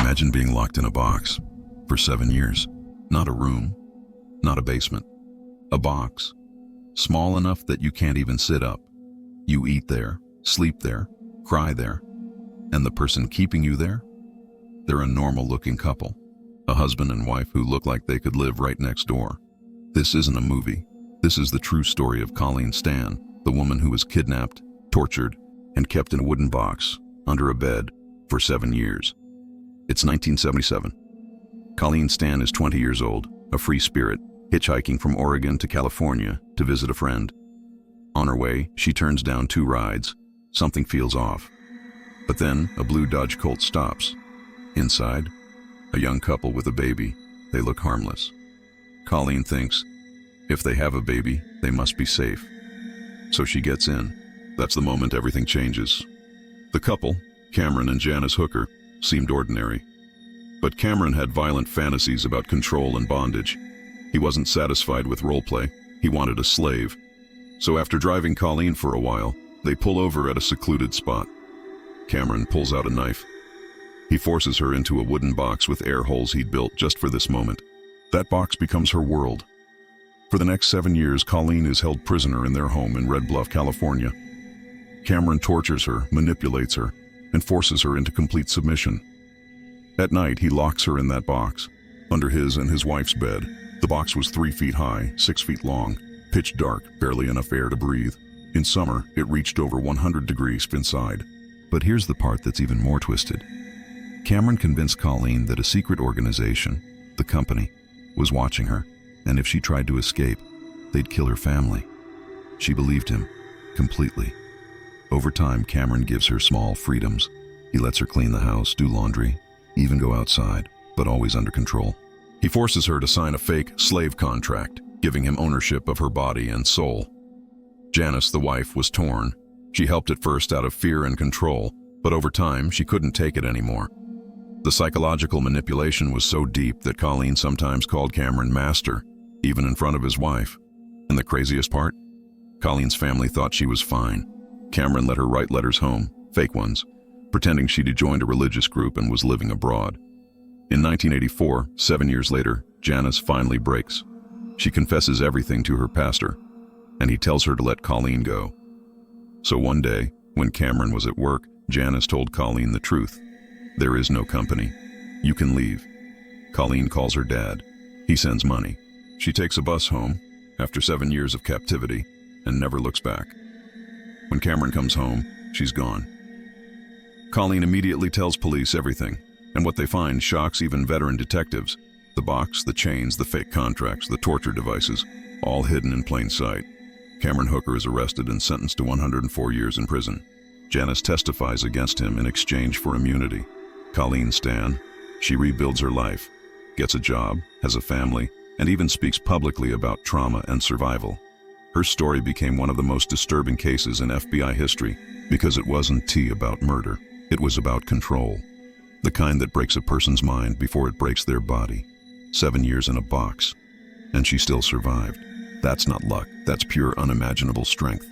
Imagine being locked in a box for 7 years. Not a room, not a basement. A box, small enough that you can't even sit up. You eat there, sleep there, cry there. And the person keeping you there? They're a normal-looking couple. A husband and wife who look like they could live right next door. This isn't a movie. This is the true story of Colleen Stan, the woman who was kidnapped, tortured, and kept in a wooden box under a bed for 7 years. It's 1977. Colleen Stan is 20 years old, a free spirit, hitchhiking from Oregon to California to visit a friend. On her way, she turns down 2 rides. Something feels off. But then, a blue Dodge Colt stops. Inside, a young couple with a baby. They look harmless. Colleen thinks, if they have a baby, they must be safe. So she gets in. That's the moment everything changes. The couple, Cameron and Janice Hooker, seemed ordinary. But Cameron had violent fantasies about control and bondage. He wasn't satisfied with roleplay. He wanted a slave. So after driving Colleen for a while, they pull over at a secluded spot. Cameron pulls out a knife. He forces her into a wooden box with air holes he'd built just for this moment. That box becomes her world. For the next 7 years, Colleen is held prisoner in their home in Red Bluff, California. Cameron tortures her, manipulates her, and forces her into complete submission. At night, he locks her in that box, under his and his wife's bed. The box was 3 feet high, 6 feet long, pitch dark, barely enough air to breathe. In summer, it reached over 100 degrees inside. But here's the part that's even more twisted. Cameron convinced Colleen that a secret organization, the company, was watching her, and if she tried to escape, they'd kill her family. She believed him, completely. Over time, Cameron gives her small freedoms. He lets her clean the house, do laundry, even go outside, but always under control. He forces her to sign a fake slave contract, giving him ownership of her body and soul. Janice, the wife, was torn. She helped at first out of fear and control, but over time, she couldn't take it anymore. The psychological manipulation was so deep that Colleen sometimes called Cameron master, even in front of his wife. And the craziest part? Colleen's family thought she was fine. Cameron let her write letters home, fake ones, pretending she'd joined a religious group and was living abroad. In 1984, 7 years later, Janice finally breaks. She confesses everything to her pastor, and he tells her to let Colleen go. So one day, when Cameron was at work, Janice told Colleen the truth. There is no company. You can leave. Colleen calls her dad. He sends money. She takes a bus home, after 7 years of captivity, and never looks back. When Cameron comes home, she's gone. Colleen immediately tells police everything, and what they find shocks even veteran detectives. The box, the chains, the fake contracts, the torture devices, all hidden in plain sight. Cameron Hooker is arrested and sentenced to 104 years in prison. Janice testifies against him in exchange for immunity. Colleen Stan, she rebuilds her life, gets a job, has a family, and even speaks publicly about trauma and survival. Her story became one of the most disturbing cases in FBI history because it wasn't about murder. It was about control. The kind that breaks a person's mind before it breaks their body. 7 years in a box. And she still survived. That's not luck. That's pure unimaginable strength.